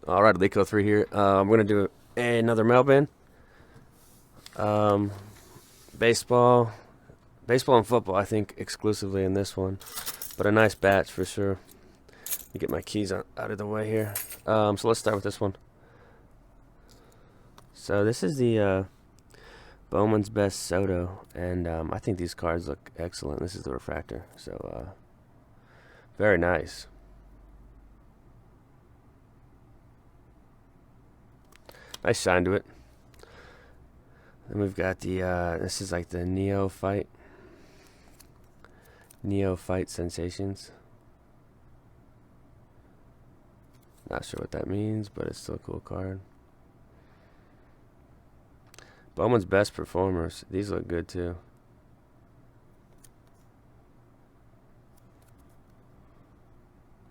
All right, Lico 3 here. I'm going to do another Mailbin. Um, baseball, baseball and football, I think, exclusively in this one. But a nice batch for sure. Let me get my keys out of the way here. So let's start with this one. So this is the Bowman's Best Soto, and I think these cards look excellent. This is the refractor, so very nice. Nice shine to it. Then we've got the, this is like the Neophyte Sensations. Not sure what that means, but it's still a cool card. Bowman's Best Performers. These look good too.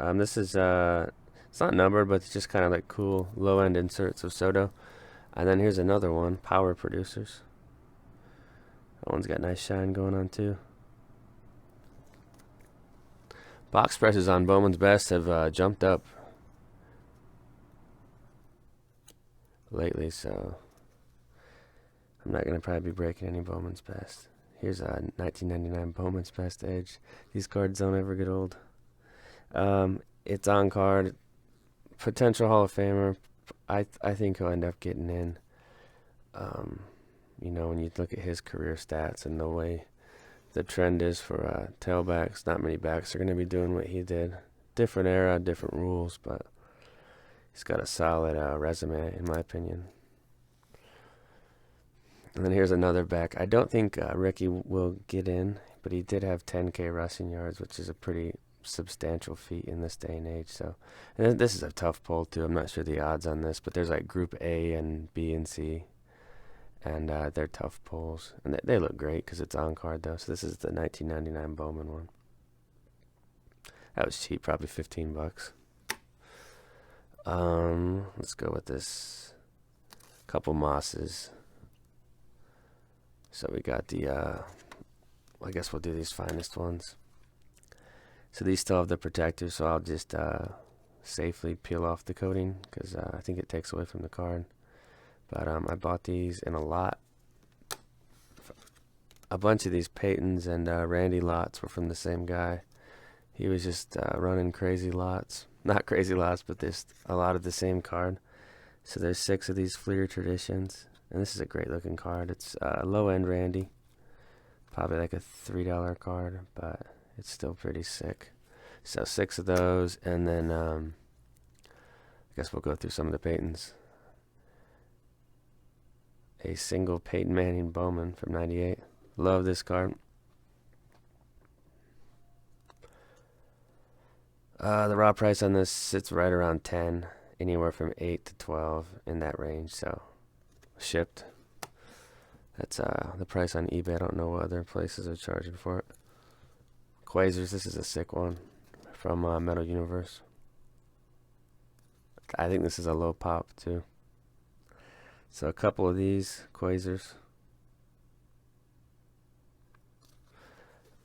This is, it's not numbered, but it's just kind of like cool low-end inserts of Soto. And then here's another one, Power Producers. That one's got nice shine going on too. Box presses on Bowman's Best have jumped up lately, so I'm not going to probably be breaking any Bowman's Best. Here's a 1999 Bowman's Best Edge. These cards don't ever get old. It's on card. Potential Hall of Famer. I think he'll end up getting in. When you look at his career stats and the way the trend is for tailbacks, not many backs are going to be doing what he did. Different era, different rules, but he's got a solid resume, in my opinion. And then here's another back. I don't think Ricky will get in, but he did have 10K rushing yards, which is a pretty substantial feat in this day and age. So, and this is a tough poll too. I'm not sure the odds on this, but there's like Group A and B and C, and they're tough polls, and they look great because it's on card though. So this is the 1999 Bowman one. That was cheap, probably $15. Let's go with this. Couple Mosses. So we got the, I guess we'll do these finest ones. So these still have the protector, so I'll just safely peel off the coating because I think it takes away from the card. But I bought these in a lot. A bunch of these Peytons and Randy lots were from the same guy. He was just running crazy lots. Not crazy lots, but there's a lot of the same card. So there's 6 of these Fleer Traditions. And this is a great looking card. It's low-end Randy. Probably like a $3 card, but it's still pretty sick. So 6 of those, and then I guess we'll go through some of the Peytons. A single Peyton Manning Bowman from '98. Love this card. The raw price on this sits right around 10, anywhere from 8 to 12 in that range. So shipped. That's the price on eBay. I don't know what other places are charging for it. Quasars, this is a sick one from Metal Universe. I think this is a low pop too. So a couple of these Quasars.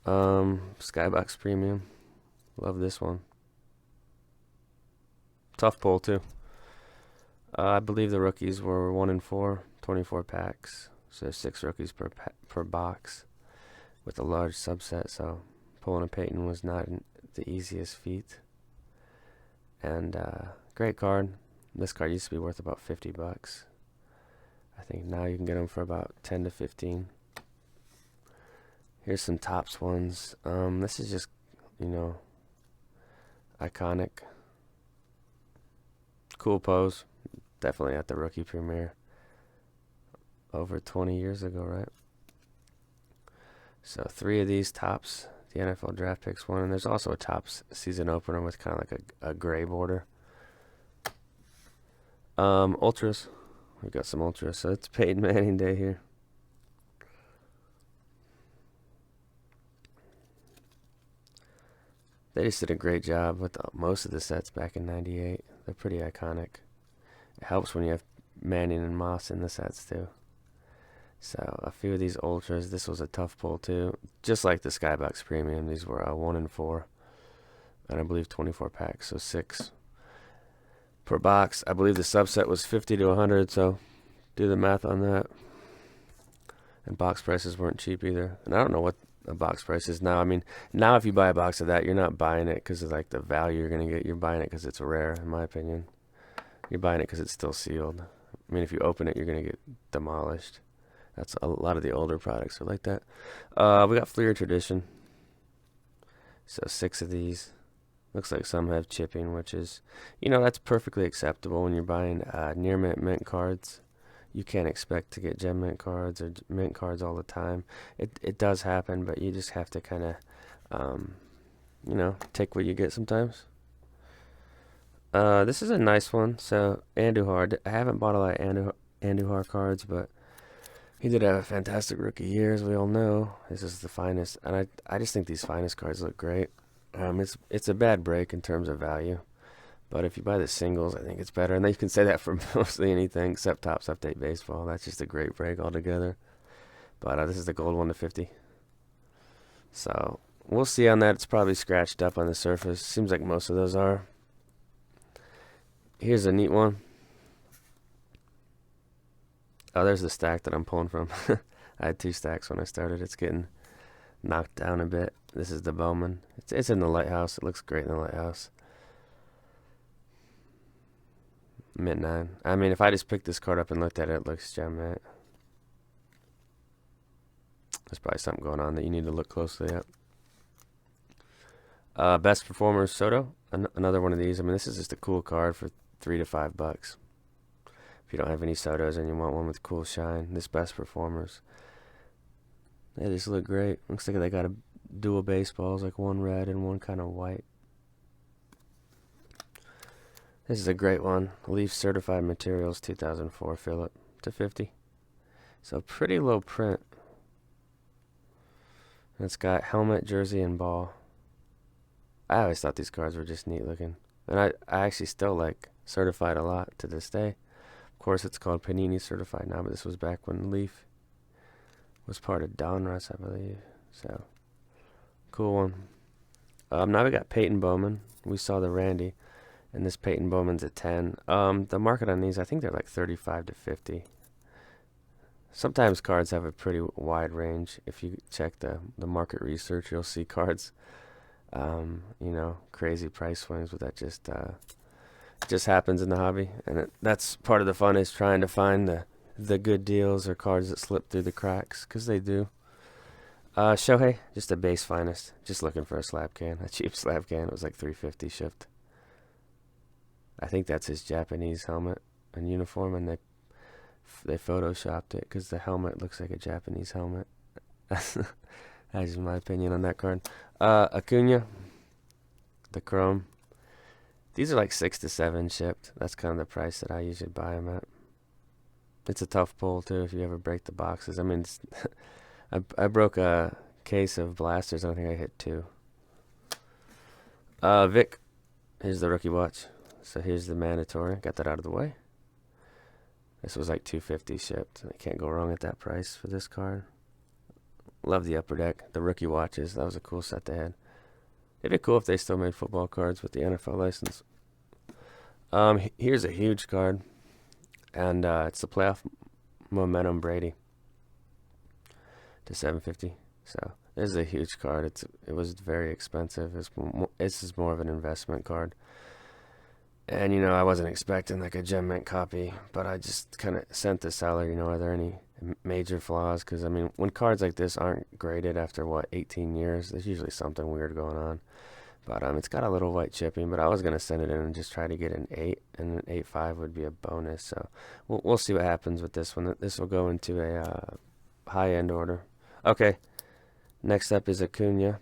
Skybox Premium. Love this one. Tough pull too. I believe the rookies were 1 in 4, 24 packs. So 6 rookies per box with a large subset. So pulling a Peyton was not the easiest feat. And great card. This card used to be worth about $50. I think now you can get them for about 10 to 15. Here's some Topps ones. This is just, iconic. Cool pose. Definitely at the rookie premiere. Over 20 years ago, right? So 3 of these Topps, the NFL Draft Picks one, and there's also a Topps season opener with kind of like a gray border. Ultras. We got some Ultras, so it's Peyton Manning Day here. They just did a great job with most of the sets back in '98. They're pretty iconic. It helps when you have Manning and Moss in the sets too. So a few of these Ultras. This was a tough pull too. Just like the Skybox Premium, these were 1 in 4. And I believe 24 packs, so 6. per box. I believe the subset was 50 to 100, so do the math on that. And box prices weren't cheap either. And I don't know what a box price is now. I mean, now if you buy a box of that, you're not buying it because of like the value you're going to get. You're buying it because it's rare, in my opinion. You're buying it because it's still sealed. I mean, if you open it, you're going to get demolished. That's a lot of the older products are like that. We got Fleer Tradition. So 6 of these. Looks like some have chipping, which is, that's perfectly acceptable when you're buying near mint cards. You can't expect to get gem mint cards or mint cards all the time. It does happen, but you just have to kind of, take what you get sometimes. This is a nice one. So Andujar. I haven't bought a lot of Andujar cards, but he did have a fantastic rookie year, as we all know. This is the finest, and I just think these finest cards look great. It's a bad break in terms of value, but if you buy the singles, I think it's better. And you can say that for mostly anything except Topps Update Baseball. That's just a great break altogether. But this is the gold 1/50. So we'll see on that. It's probably scratched up on the surface. Seems like most of those are. Here's a neat one. Oh, there's the stack that I'm pulling from. I had 2 stacks when I started. It's getting knocked down a bit. This is the Bowman. It's in the lighthouse. It looks great in the lighthouse. Mint 9. I mean, if I just picked this card up and looked at it, it looks gem mint. There's probably something going on that you need to look closely at. Best Performers Soto. Another one of these. I mean, this is just a cool card for $3 to $5. If you don't have any Sotos and you want one with cool shine, this Best Performers. They just look great. Looks like they got a dual baseballs, like one red and one kind of white. This is a great one. Leaf Certified Materials 2004 Phillip to 50. So pretty low print. And it's got helmet, jersey, and ball. I always thought these cards were just neat looking. And I actually still like Certified a lot to this day. Of course, it's called Panini Certified now, but this was back when Leaf was part of Donruss, I believe. So, cool one. Now we got Peyton Bowman. We saw the Randy, and this Peyton Bowman's a 10. The market on these, I think they're like 35 to 50. Sometimes cards have a pretty wide range. If you check the market research, you'll see cards, crazy price swings, but that just happens in the hobby, and that's part of the fun, is trying to find the good deals or cards that slip through the cracks, because they do. Shohei, just a base finest. Just looking for a Slabcan, a cheap Slabcan. It was like $350 shipped. I think that's his Japanese helmet and uniform, and they photoshopped it because the helmet looks like a Japanese helmet. That's just my opinion on that card. Acuna, the Chrome. These are like 6 to 7 shipped. That's kind of the price that I usually buy them at. It's a tough pull too if you ever break the boxes. I mean, I broke a case of blasters. I think I hit 2. Vic, here's the rookie watch. So here's the mandatory. Got that out of the way. This was like $250 shipped. I can't go wrong at that price for this card. Love the upper deck. The rookie watches. That was a cool set they had. It'd be cool if they still made football cards with the NFL license. Here's a huge card, and it's the playoff momentum Brady to $750. So this is a huge card. It was very expensive. This is more of an investment card. And I wasn't expecting like a gem mint copy, but I just kind of sent the seller, are there any major flaws? Because I mean, when cards like this aren't graded after 18 years, there's usually something weird going on. But it's got a little white chipping, but I was gonna send it in and just try to get an 8, and an 8.5 would be a bonus. So we'll see what happens with this one. This will go into a high-end order. Okay, next up is Acuna.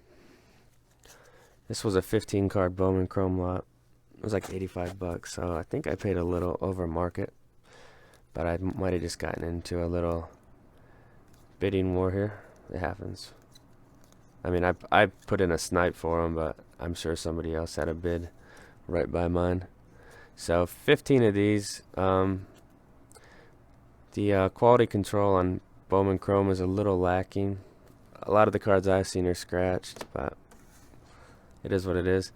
This was a 15-card Bowman Chrome lot. It was like $85, so I think I paid a little over market, but I might have just gotten into a little bidding war here. It happens. I mean, I put in a snipe for him, but I'm sure somebody else had a bid right by mine. So 15 of these. The quality control on Bowman Chrome is a little lacking. A lot of the cards I've seen are scratched, but it is what it is.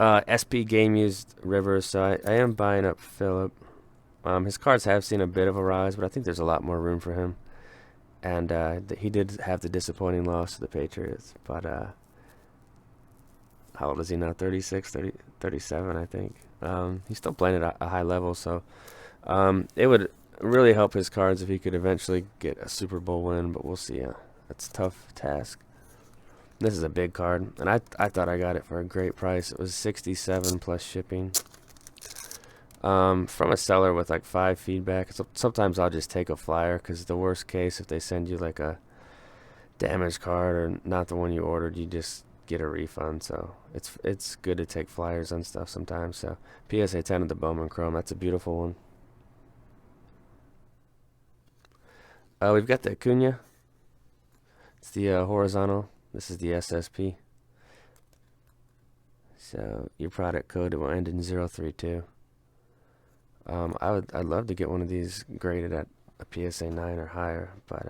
SP game used Rivers, so I am buying up Phillip. His cards have seen a bit of a rise, but I think there's a lot more room for him. And he did have the disappointing loss to the Patriots, but how old is he now? 36, 30, 37, I think. He's still playing at a high level, so it would really help his cards if he could eventually get a Super Bowl win, but we'll see. That's a tough task. This is a big card, and I thought I got it for a great price. It was 67 plus shipping. From a seller with like 5 feedback. So sometimes I'll just take a flyer, because the worst case, if they send you like a damaged card or not the one you ordered, you just get a refund. So it's good to take flyers on stuff sometimes. So PSA 10 of the Bowman Chrome, that's a beautiful one. We've got the Acuna. It's the horizontal. This is the SSP. So your product code will end in 032. I'd love to get one of these graded at a PSA 9 or higher, but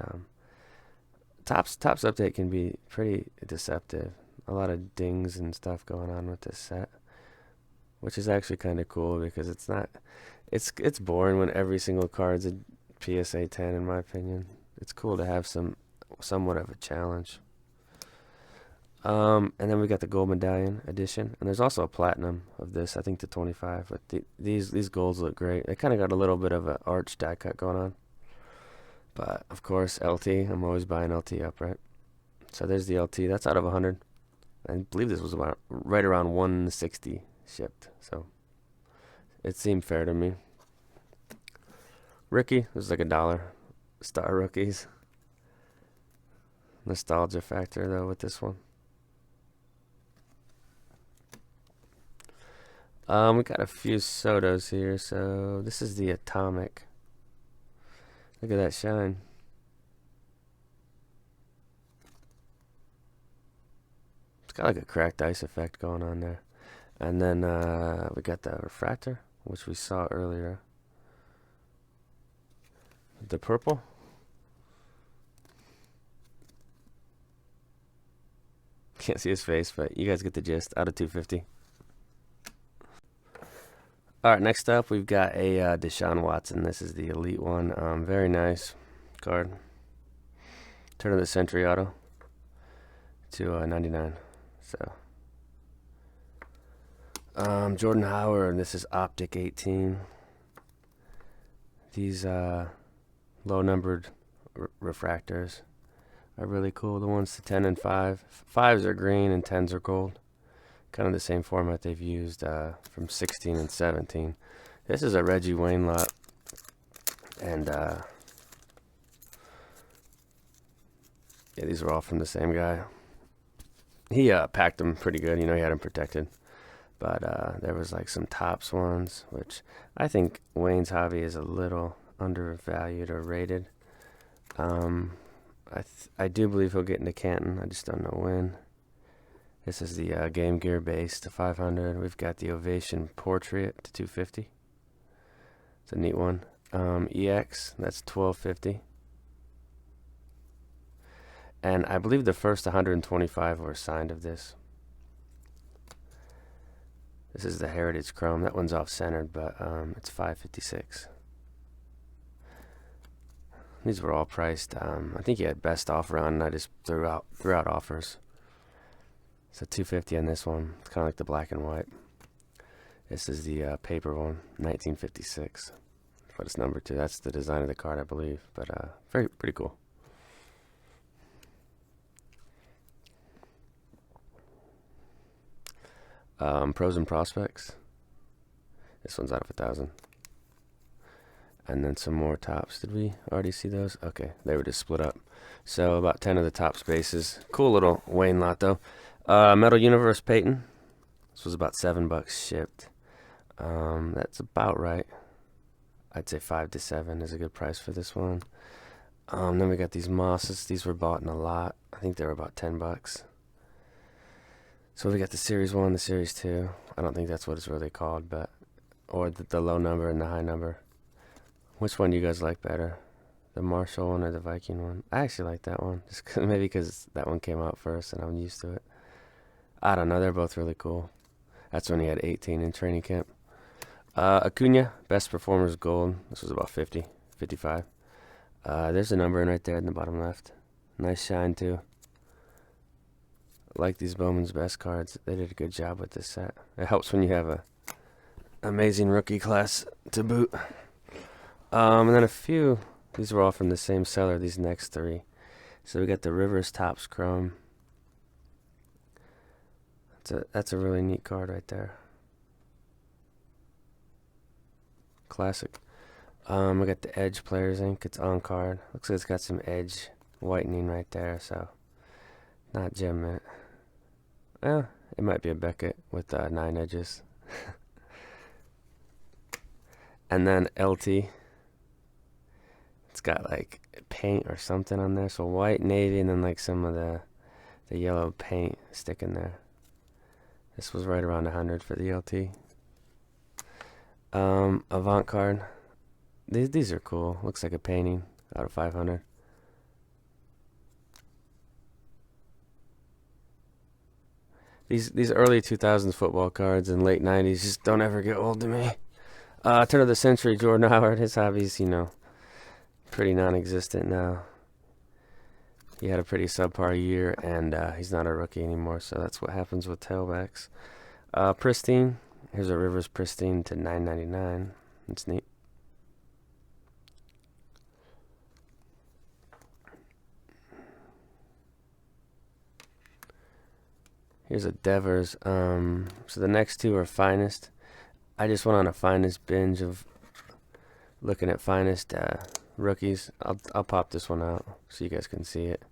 Topps update can be pretty deceptive. A lot of dings and stuff going on with this set, which is actually kind of cool, because it's boring when every single card's a PSA 10, in my opinion. It's cool to have somewhat of a challenge. And then we got the gold medallion edition, and there's also a platinum of this, I think to 25. But these golds look great. They kind of got a little bit of an arch die cut going on. But of course, LT. I'm always buying LT up, right? So there's the LT. That's out of 100. I believe this was about right around 160 shipped. So it seemed fair to me. Rookie, this is like $1. Star rookies. Nostalgia factor though with this one. We got a few Sotos here. So this is the Atomic. Look at that shine. It's got like a cracked ice effect going on there. And then we got the Refractor, which we saw earlier. The purple. Can't see his face, but you guys get the gist. Out of 250. Alright, next up we've got a Deshaun Watson. This is the Elite one. Very nice card. Turn of the Century auto to 99. So Jordan Howard, this is Optic 18. These low numbered refractors are really cool. The ones to 10 and 5. 5s are green and 10s are gold. Kind of the same format they've used from 16 and 17. This is a Reggie Wayne lot. And yeah, these are all from the same guy. He packed them pretty good. You know, he had them protected. But there was like some Topps ones, which I think Wayne's hobby is a little undervalued or rated. I do believe he'll get into Canton. I just don't know when. This is the Game Gear base to 500. We've got the Ovation Portrait to 250. It's a neat one. EX, that's 1250. And I believe the first 125 were signed of this. This is the Heritage Chrome. That one's off-centered, but it's 556. These were all priced. I think he had best offer on, and I just threw out offers. So 250 on this one. It's kind of like the black and white. This is the paper one, 1956. But it's number 2. That's the design of the card, I believe. But pretty cool. Pros and Prospects. This one's out of 1,000. And then some more Topps. Did we already see those? Okay, they were just split up. So about 10 of the Topps bases. Cool little Wayne lot though. Metal Universe Peyton. This was about $7 shipped. That's about right. I'd say 5 to 7 is a good price for this one. Then we got these Mosses. These were bought in a lot. I think they were about $10. So we got the Series 1, the Series 2. I don't think that's what it's really called, but or the low number and the high number. Which one do you guys like better? The Marshall one or the Viking one? I actually like that one. Maybe because that one came out first and I'm used to it. I don't know. They're both really cool. That's when he had 18 in training camp. Acuna, best performers gold. This was about 50, 55. There's a number in right there in the bottom left. Nice shine too. I like these Bowman's best cards. They did a good job with this set. It helps when you have a amazing rookie class to boot. And then a few. These were all from the same seller. These next three. So we got the Rivers Topps Chrome. That's a really neat card right there. Classic. We got the Edge Players Ink. It's on card. Looks like it's got some edge whitening right there. So not gem mint. Well, it might be a Beckett with 9 edges. And then LT. It's got like paint or something on there. So white, navy, and then like some of the yellow paint sticking there. This was right around 100 for the LT. Avant card. These are cool. Looks like a painting out of 500. These early 2000s football cards and late 90s just don't ever get old to me. Turn of the century, Jordan Howard. His hobbies, pretty non-existent now. He had a pretty subpar year, and he's not a rookie anymore, so that's what happens with tailbacks. Pristine. Here's a Rivers Pristine to $9.99. That's neat. Here's a Devers. So the next two are Finest. I just went on a Finest binge of looking at Finest rookies. I'll pop this one out so you guys can see it.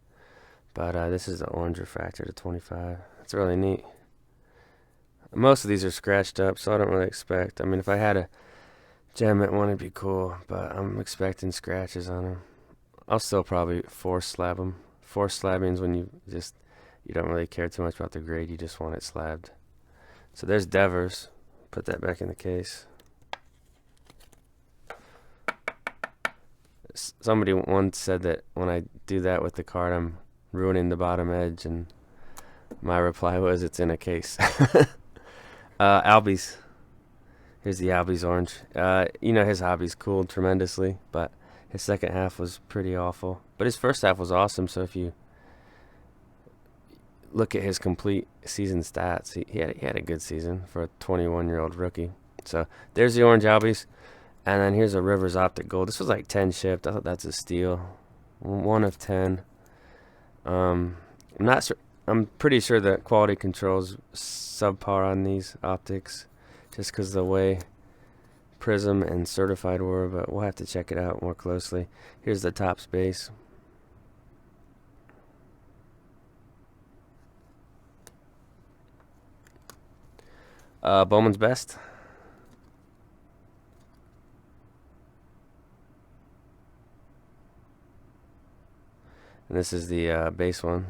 But this is the Orange Refractor to 25. It's really neat. Most of these are scratched up, so I don't really expect. I mean, if I had a gem mint one, it'd be cool, but I'm expecting scratches on them. I'll still probably force slab them. Force slabbing is when you don't really care too much about the grade, you just want it slabbed. So there's Devers. Put that back in the case. Somebody once said that when I do that with the card, I'm ruining the bottom edge, and my reply was, it's in a case. Albies. Here's the Albies orange. His hobbies cooled tremendously, but his second half was pretty awful. But his first half was awesome, so if you look at his complete season stats, he had a good season for a 21-year-old rookie. So there's the orange Albies. And then here's a Rivers Optic Gold. This was like 10 shipped. I thought that's a steal. 1 of 10. I'm not sure. I'm pretty sure that quality control's subpar on these optics, just because the way Prism and Certified were, but we'll have to check it out more closely. Here's the Topps base. Bowman's Best. And this is the base one.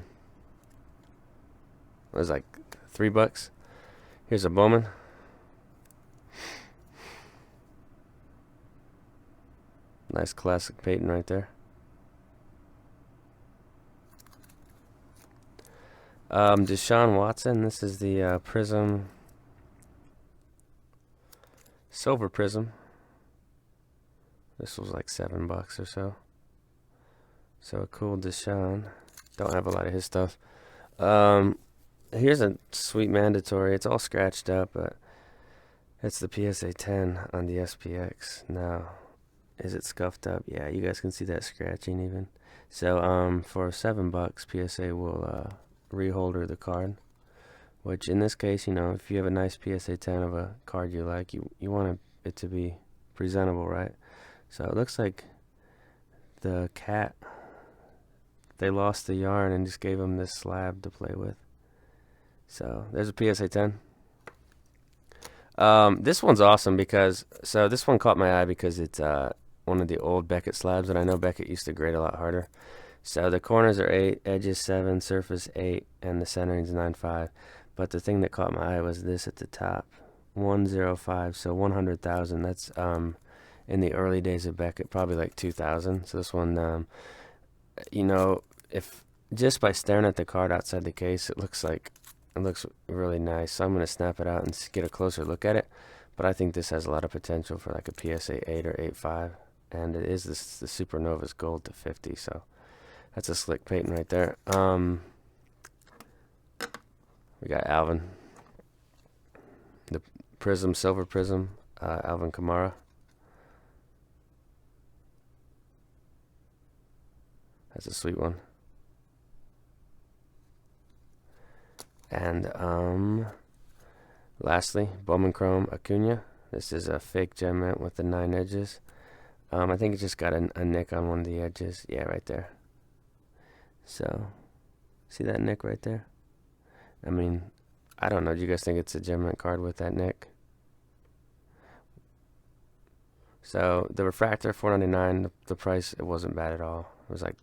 It was like $3. Here's a Bowman. Nice classic patent right there. Deshaun Watson. This is the Prism. Silver Prism. This was like $7 or so. So a cool Deshaun. Don't have a lot of his stuff. Here's a sweet mandatory. It's all scratched up, but it's the PSA 10 on the SPX. Now, is it scuffed up? Yeah, you guys can see that scratching even. So for $7, PSA will reholder the card. Which in this case, if you have a nice PSA 10 of a card you like, you want it to be presentable, right? So it looks like the cat, they lost the yarn and just gave him this slab to play with. So there's a PSA 10. This one's awesome because, this one caught my eye because it's one of the old Beckett slabs, and I know Beckett used to grade a lot harder. So the corners are 8, edges 7, surface 8, and the centering's 9.5. But the thing that caught my eye was this at the top, 105, so 100,000. That's in the early days of Beckett, probably like 2000. So this one, if just by staring at the card outside the case, it looks like It looks really nice. So I'm going to snap it out and get a closer look at it. But I think this has a lot of potential for like a PSA 8 or 8.5. And it is this the Supernova's gold to 50. So that's a slick patent right there. We got Alvin. The Prism, Silver Prism. Alvin Kamara. That's a sweet one. And lastly, Bowman Chrome Acuna. This is a fake gem mint with the 9 edges. I think it just got a nick on one of the edges. Yeah, right there. So, see that nick right there? I mean, I don't know. Do you guys think it's a gem mint card with that nick? So the refractor, $4.99. The price, it wasn't bad at all. It was like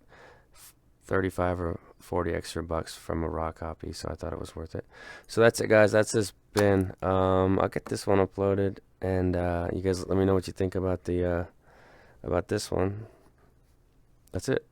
35 or 40 extra bucks from a raw copy, so I thought it was worth it. So that's it, guys. That's this bin. I'll get this one uploaded, and you guys let me know what you think about the about this one. That's it.